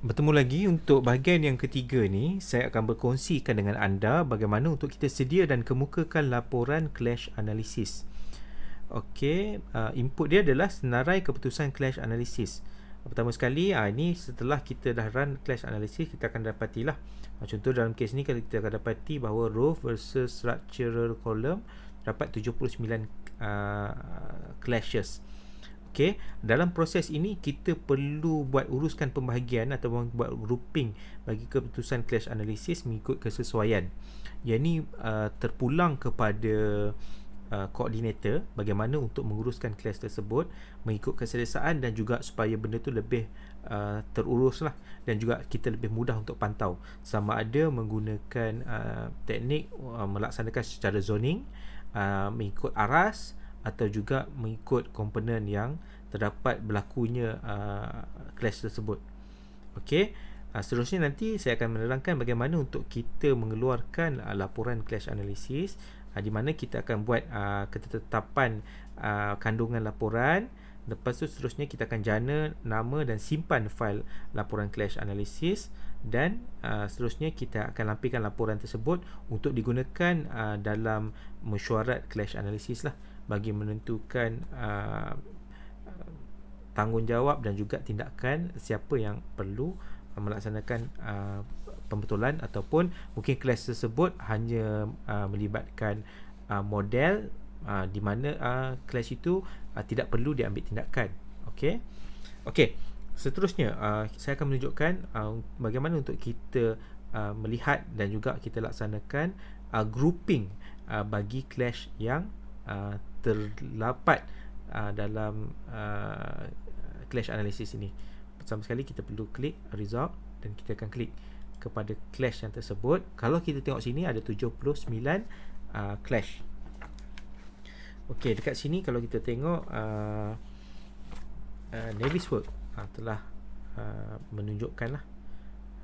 Bertemu lagi untuk bahagian yang ketiga ni, saya akan berkongsikan dengan anda bagaimana untuk kita sedia dan kemukakan laporan clash analysis. Okey, input dia adalah senarai keputusan clash analysis. Pertama sekali, ini setelah kita dah run clash analysis, kita akan dapatilah. Contoh dalam kes ni, kalau kita akan dapati bahawa row versus structural column dapat 79 clashes. Okey, dalam proses ini kita perlu buat uruskan pembahagian atau buat grouping bagi keputusan clash analysis mengikut kesesuaian. Yang ni terpulang kepada koordinator bagaimana untuk menguruskan clash tersebut mengikut keselesaan dan juga supaya benda tu lebih terurus lah, dan juga kita lebih mudah untuk pantau sama ada menggunakan teknik melaksanakan secara zoning, mengikut aras atau juga mengikut komponen yang terdapat berlakunya clash tersebut. Okey, seterusnya nanti saya akan menerangkan bagaimana untuk kita mengeluarkan laporan clash analysis, di mana kita akan buat ketetapan kandungan laporan. Lepas tu seterusnya kita akan jana nama dan simpan fail laporan clash analysis, dan seterusnya kita akan lampirkan laporan tersebut untuk digunakan dalam mesyuarat clash analysis lah, bagi menentukan tanggungjawab dan juga tindakan siapa yang perlu melaksanakan pembetulan, ataupun mungkin clash tersebut hanya melibatkan model di mana clash itu tidak perlu diambil tindakan. Okey. Okey. Seterusnya saya akan menunjukkan bagaimana untuk kita melihat dan juga kita laksanakan grouping bagi clash yang terdapat dalam clash analysis ini. Pertama sekali kita perlu klik result dan kita akan klik kepada clash yang tersebut. Kalau kita tengok sini ada 79 clash. Okey, dekat sini kalau kita tengok Navisworks telah menunjukkan lah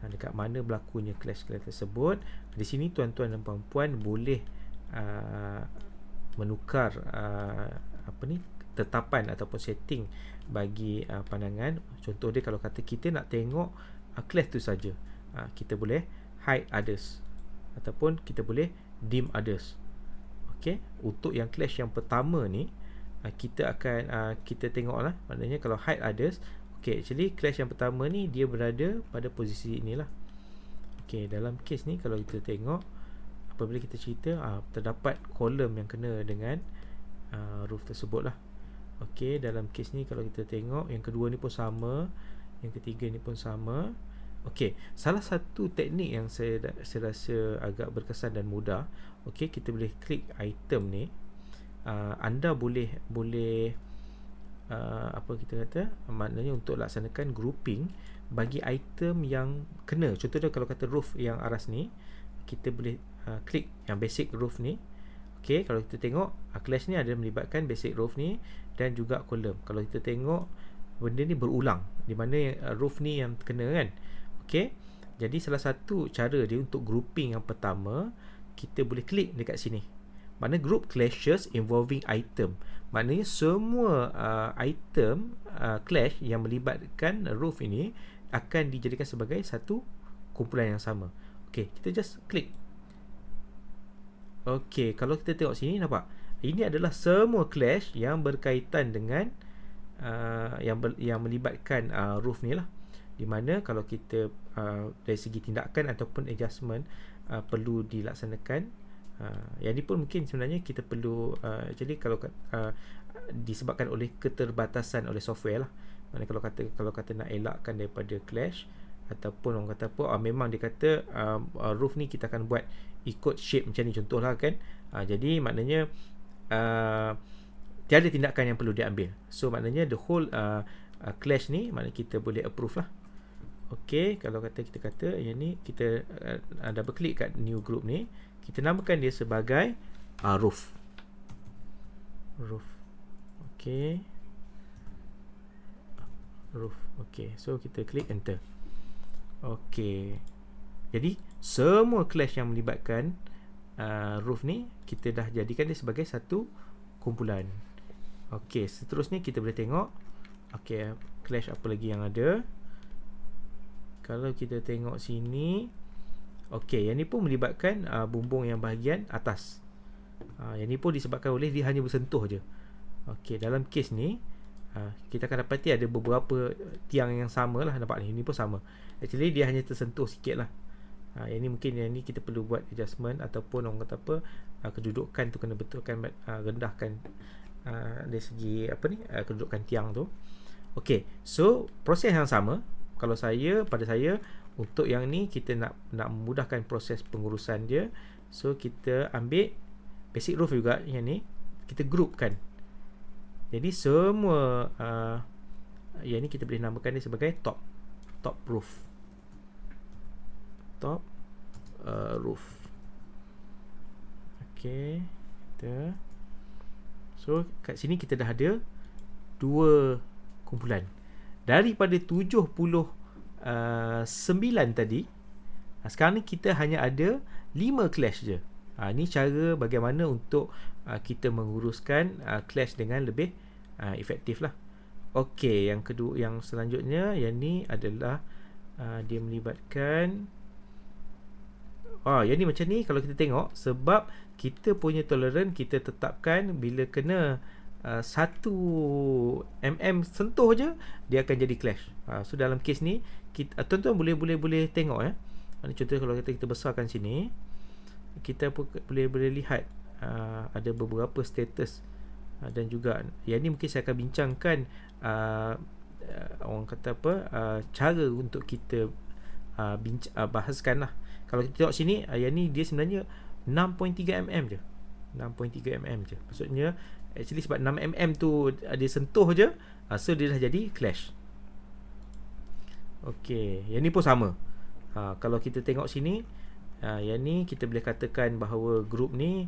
dekat mana berlakunya clash tersebut. Di sini tuan-tuan dan puan-puan boleh menukar tetapan ataupun setting bagi pandangan. Contoh dia, kalau kata kita nak tengok clash tu saja, kita boleh hide others ataupun kita boleh dim others. Okey, untuk yang clash yang pertama ni kita akan kita tengoklah, maknanya kalau hide others, okey, actually clash yang pertama ni dia berada pada posisi inilah. Okey, dalam kes ni kalau kita tengok, apabila kita cerita terdapat kolom yang kena dengan roof tersebut lah. Okey, dalam kes ni kalau kita tengok, yang kedua ni pun sama, yang ketiga ni pun sama. Okey, salah satu teknik yang saya rasa agak berkesan dan mudah. Okey, kita boleh klik item ni. Anda boleh apa kita kata, maknanya untuk laksanakan grouping bagi item yang kena. Contohnya kalau kata roof yang aras ni, kita boleh klik yang basic roof ni. Okey, kalau kita tengok clash ni ada melibatkan basic roof ni dan juga kolom. Kalau kita tengok benda ni berulang, di mana roof ni yang kena kan. Okey, jadi salah satu cara dia untuk grouping yang pertama, kita boleh klik dekat sini. Maknanya group clashes involving item. Maknanya semua item clash yang melibatkan roof ini akan dijadikan sebagai satu kumpulan yang sama. Okey, kita just klik. Okey, kalau kita tengok sini, nampak? Ini adalah semua clash yang berkaitan dengan yang melibatkan roof ni lah. Di mana kalau kita dari segi tindakan ataupun adjustment perlu dilaksanakan, yang ni pun mungkin sebenarnya kita perlu jadi kalau disebabkan oleh keterbatasan oleh software lah. Maknanya kalau kata nak elakkan daripada clash, ataupun orang kata apa, memang dia kata roof ni kita akan buat ikut shape macam ni, contohlah kan. Jadi maknanya tiada tindakan yang perlu diambil. So maknanya the whole clash ni maknanya kita boleh approve lah. Okey, kalau kita kata yang ni, kita double klik kat new group ni, kita namakan dia sebagai roof. Okey, roof. Okey, so kita klik enter. Okey, jadi semua clash yang melibatkan roof ni kita dah jadikan dia sebagai satu kumpulan. Okey, seterusnya kita boleh tengok, okey, clash apa lagi yang ada. Kalau kita tengok sini, okey, yang ni pun melibatkan bumbung yang bahagian atas. Yang ni pun disebabkan oleh dia hanya bersentuh je. Okey, dalam kes ni kita akan dapati ada beberapa tiang yang sama lah. Nampak ni, ni pun sama. Actually dia hanya tersentuh sikit lah. Yang ni mungkin yang ni kita perlu buat adjustment, ataupun orang kata apa, kedudukan tu kena betulkan, rendahkan dari segi kedudukan tiang tu. Okey, so proses yang sama. Kalau pada saya untuk yang ni kita nak memudahkan proses pengurusan dia, so kita ambil basic roof juga, yang ni kita groupkan. Jadi semua yang ni kita boleh namakan dia sebagai top roof. Top roof. Okey, kita, so kat sini kita dah ada 2 kumpulan. Daripada 79 tadi, sekarang ni kita hanya ada 5 clash je. Ni cara bagaimana untuk kita menguruskan clash dengan lebih efektif lah. Okey, yang kedua, yang selanjutnya, yang ni adalah dia melibatkan yang ni macam ni. Kalau kita tengok, sebab kita punya tolerance kita tetapkan bila kena 1 mm sentuh je, dia akan jadi clash. So dalam kes ni kita, tuan-tuan boleh tengok contoh kalau kita besarkan sini, kita boleh lihat ada beberapa status, dan juga yang ni mungkin saya akan bincangkan orang kata apa, cara untuk kita bahaskan lah. Kalau kita tengok sini, yang ni dia sebenarnya 6.3 mm je. 6.3 mm je. Maksudnya actually sebab 6 mm tu dia sentuh je, so dia dah jadi clash. Okey, yang ni pun sama. Kalau kita tengok sini, yang ni kita boleh katakan bahawa group ni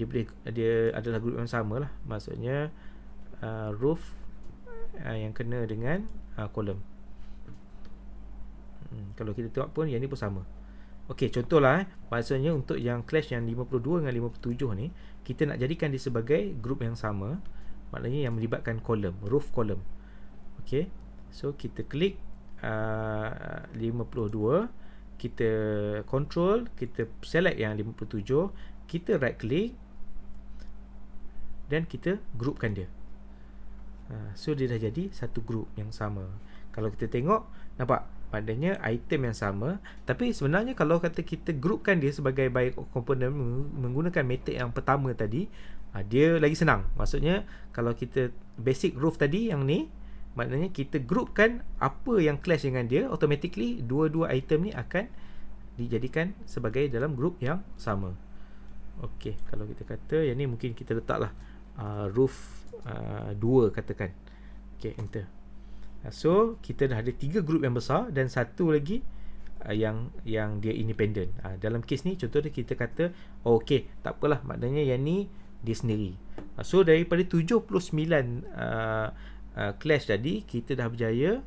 dia adalah group yang sama lah. Maksudnya roof yang kena dengan kolom. Kalau kita tengok pun yang ni pun sama. Okey, contohlah maksudnya untuk yang clash yang 52 dengan 57 ni, kita nak jadikan dia sebagai group yang sama, maknanya yang melibatkan kolom, roof kolom. Okey, so kita klik 52, kita control, kita select yang 57, kita right click dan kita groupkan dia. So dia dah jadi satu group yang sama. Kalau kita tengok, nampak padanya item yang sama, tapi sebenarnya kalau kata kita groupkan dia sebagai by komponen menggunakan method yang pertama tadi, dia lagi senang. Maksudnya kalau kita basic roof tadi yang ni, maknanya kita groupkan apa yang clash dengan dia, automatically dua-dua item ni akan dijadikan sebagai dalam group yang sama. Okey, kalau kita kata yang ni mungkin kita letaklah roof 2 katakan. Okey, enter. So kita dah ada 3 group yang besar dan satu lagi yang dia independent. Dalam kes ni contoh dia kita kata okey, tak apalah, maknanya yang ni dia sendiri. So daripada 79 clash tadi, kita dah berjaya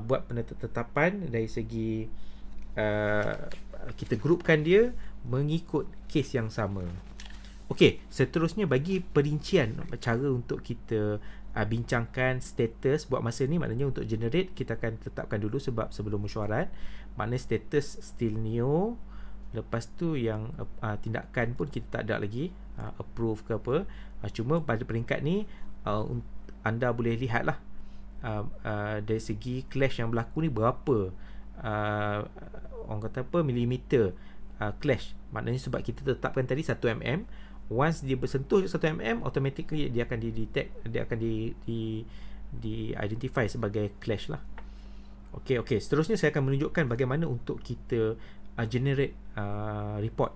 buat penetapan dari segi kita groupkan dia mengikut kes yang sama. Okey, seterusnya bagi perincian cara untuk kita bincangkan status buat masa ni, maknanya untuk generate kita akan tetapkan dulu sebab sebelum mesyuarat, maknanya status still new. Lepas tu yang tindakan pun kita tak ada lagi approve ke apa. Cuma pada peringkat ni anda boleh lihat lah dari segi clash yang berlaku ni berapa orang kata apa milimeter clash. Maknanya sebab kita tetapkan tadi 1 mm, once dia bersentuh 1 mm, automatically dia akan di-detect, dia akan di identify sebagai clash lah. Okey, seterusnya saya akan menunjukkan bagaimana untuk kita generate report.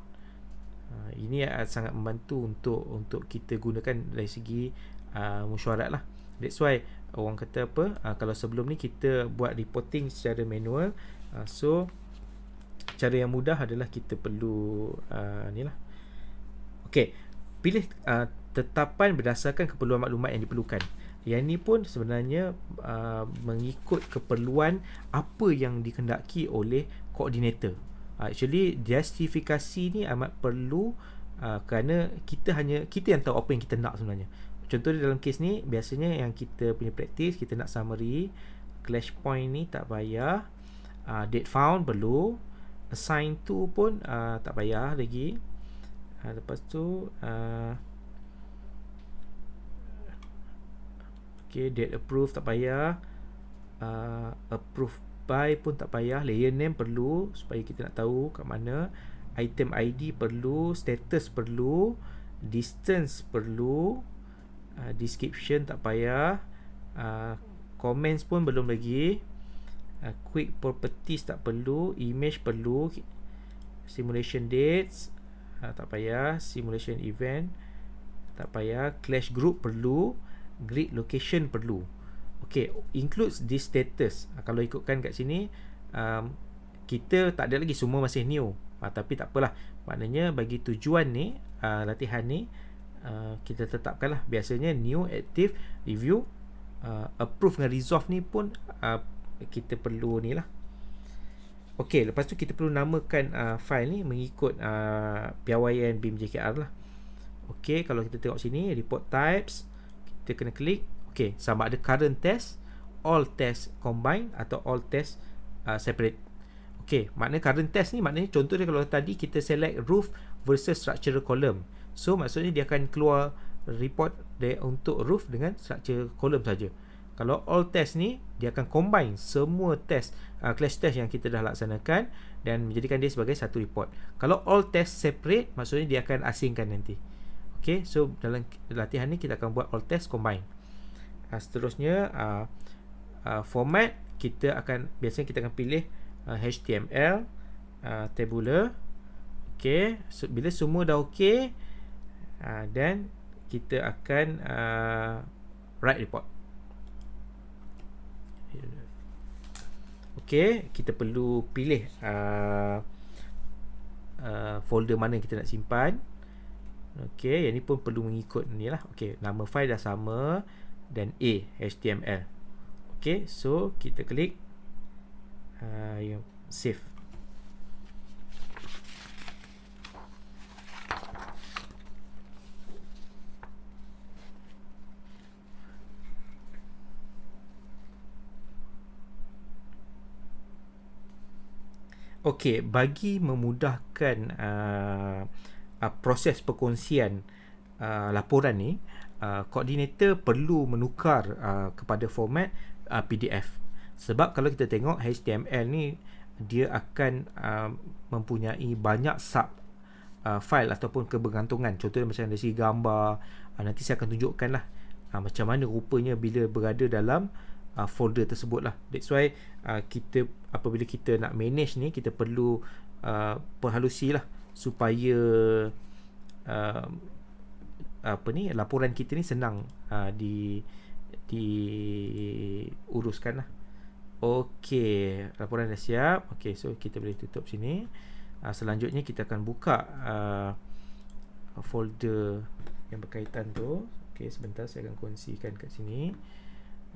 Ini sangat membantu untuk kita gunakan dari segi mesyuarat lah. That's why orang kata apa, kalau sebelum ni kita buat reporting secara manual, so cara yang mudah adalah kita perlu ni lah. Okey, pilih tetapan berdasarkan keperluan maklumat yang diperlukan. Yang ni pun sebenarnya mengikut keperluan apa yang dikehendaki oleh koordinator. Actually justifikasi ni amat perlu kerana kita yang tahu apa yang kita nak sebenarnya. Contoh dalam kes ni, biasanya yang kita punya praktis, kita nak summary clash point ni tak payah. Date found perlu, assign to pun tak payah lagi. Lepas tu okay, date approved tak payah, approved by pun tak payah, layer name perlu supaya kita nak tahu kat mana, item ID perlu, status perlu, distance perlu, description tak payah, comments pun belum lagi, quick properties tak perlu, image perlu, simulation dates tak payah, simulation event tak payah, clash group perlu, grid location perlu. Okay, includes this status. Kalau ikutkan kat sini, kita tak ada lagi, semua masih new. Tapi tak apalah, maknanya bagi tujuan ni, latihan ni, kita tetapkanlah. Biasanya new, active, review, approve dengan resolve ni pun kita perlu ni lah. Okay, lepas tu kita perlu namakan file ni mengikut piawaian BIM JKR lah. Okay, kalau kita tengok sini, report types, kita kena klik. Okay, sama ada current test, all test combine atau all test separate. Okay, maknanya current test ni, maknanya contoh dia kalau tadi kita select roof versus structural column. So, maksudnya dia akan keluar report dia untuk roof dengan structural column saja. Kalau all test ni, dia akan combine semua test, clash test yang kita dah laksanakan dan menjadikan dia sebagai satu report. Kalau all test separate, maksudnya dia akan asingkan nanti. Okay, so dalam latihan ni kita akan buat all test combine. Seterusnya, format, biasanya kita akan pilih HTML, tabular. Okay, so bila semua dah okay, dan kita akan write report. Okay, kita perlu pilih folder mana kita nak simpan. Okay, yang ni pun perlu mengikut ni lah. Okay, nama file dah sama dan HTML. Okay, so kita klik save. Okey, bagi memudahkan proses perkongsian laporan ni, koordinator perlu menukar kepada format PDF. Sebab kalau kita tengok HTML ni, dia akan mempunyai banyak sub file ataupun kebergantungan. Contohnya macam dari segi gambar, nanti saya akan tunjukkan lah macam mana rupanya bila berada dalam folder tersebut lah. That's why kita apabila kita nak manage ni, kita perlu perhalusi lah supaya laporan kita ni senang diuruskan lah. Okey, laporan dah siap. Okey, so kita boleh tutup sini. Selanjutnya kita akan buka folder yang berkaitan tu. Okey, sebentar saya akan kongsikan kat sini.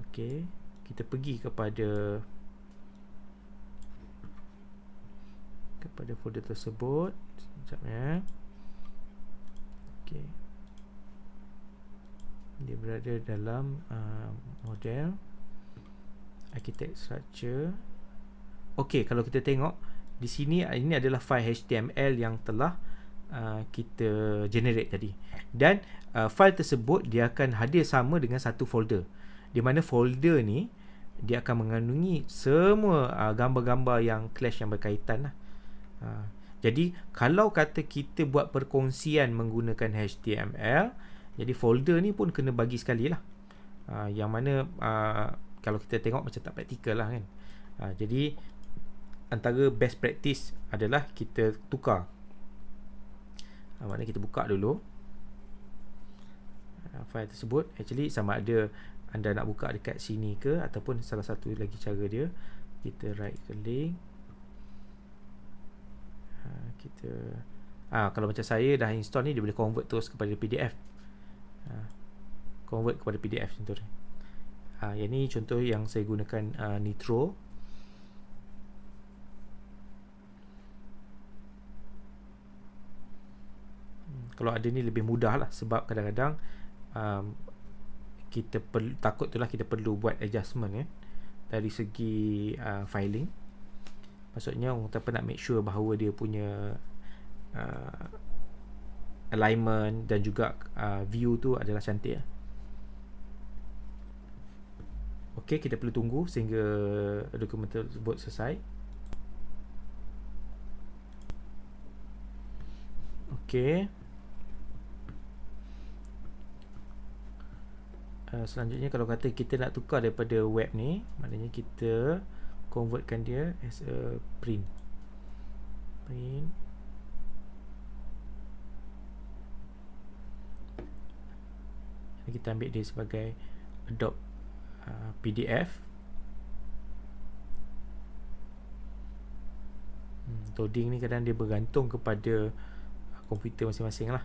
Okey, kita pergi kepada folder tersebut. Sekejap ya. Okey, dia berada dalam model architect structure. Okey, kalau kita tengok di sini, ini adalah file HTML yang telah kita generate tadi. Dan file tersebut dia akan hadir sama dengan satu folder, di mana folder ni dia akan mengandungi semua gambar-gambar yang clash yang berkaitan lah. Jadi kalau kata kita buat perkongsian menggunakan HTML, jadi folder ni pun kena bagi sekali lah. Yang mana kalau kita tengok macam tak praktikal lah kan. Jadi antara best practice adalah kita tukar. Maknanya kita buka dulu file tersebut. Actually sama ada anda nak buka dekat sini ke, ataupun salah satu lagi cara dia, kita right klik, kita kalau macam saya dah install ni, dia boleh convert terus kepada PDF. Convert kepada PDF contoh. Yang ni contoh yang saya gunakan Nitro. Kalau ada ni lebih mudah lah, sebab kadang-kadang kita takut tu lah, kita perlu buat adjustment dari segi filing. Maksudnya orang kata nak make sure bahawa dia punya alignment dan juga view tu adalah cantik. Okey, kita perlu tunggu sehingga dokumen tersebut selesai. Okey. Selanjutnya kalau kata kita nak tukar daripada web ni, maknanya kita convertkan dia as a print. Kita ambil dia sebagai Adobe PDF. Loading ni kadang dia bergantung kepada komputer masing-masing lah.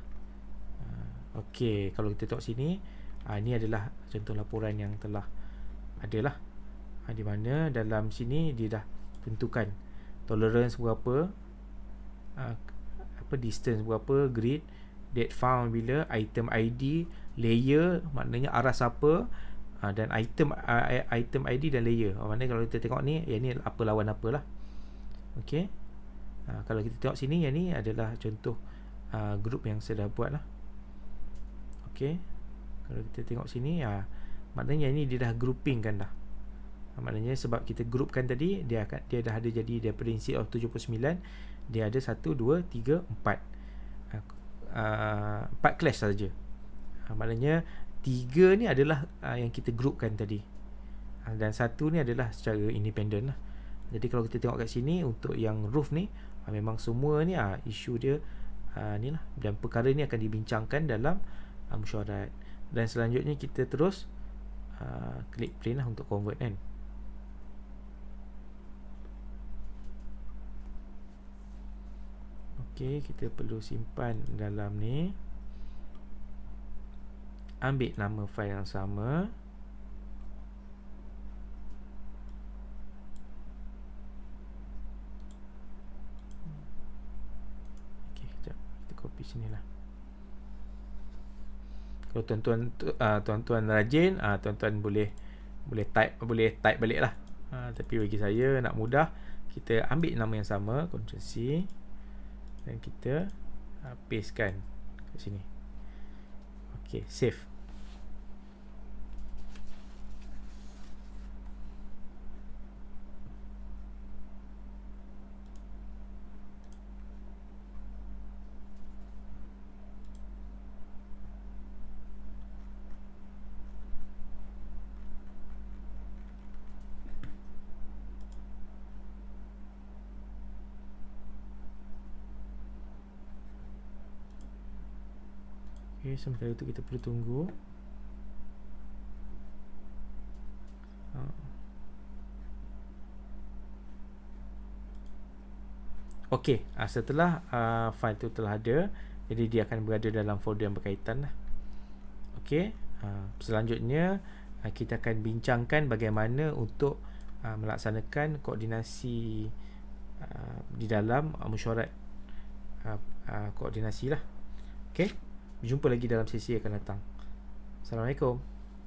Okey, kalau kita tengok sini, ini adalah contoh laporan yang telah ada lah. Di mana dalam sini dia dah tentukan tolerance berapa, distance berapa, grid, date found bila, item ID, layer maknanya arah siapa, dan item ID dan layer. Maknanya kalau kita tengok ni, yang ni apa lawan apa lah. Okey. Kalau kita tengok sini, yang ni adalah contoh group yang saya dah buat lah. Okey. Kalau kita tengok sini, maknanya ini dia dah grouping kan dah. Maknanya sebab kita groupkan tadi, dia dah ada jadi daripada instead of 79, dia ada 1, 2, 3, 4. 4 class saja. Maknanya 3 ni adalah yang kita groupkan tadi. Dan 1 ni adalah secara independent lah. Jadi kalau kita tengok kat sini, untuk yang roof ni, memang semua ni isu dia ni lah. Dan perkara ni akan dibincangkan dalam mesyuarat. Dan selanjutnya kita terus klik print lah untuk convert kan. Okey, kita perlu simpan dalam ni. Ambil nama fail yang sama. Okey, sekejap. Kita copy sini lah. Kalau tuan-tuan rajin, tuan-tuan boleh type balik lah. Tapi bagi saya nak mudah, kita ambil nama yang sama, Ctrl C, dan kita pastekan kat sini. Okey, save. Okay, sementara itu kita perlu tunggu. Okey, setelah file itu telah ada, jadi dia akan berada dalam folder yang berkaitan lah. Okey, selanjutnya kita akan bincangkan bagaimana untuk melaksanakan koordinasi di dalam mesyuarat koordinasi lah. Okey, jumpa lagi dalam sesi akan datang. Assalamualaikum.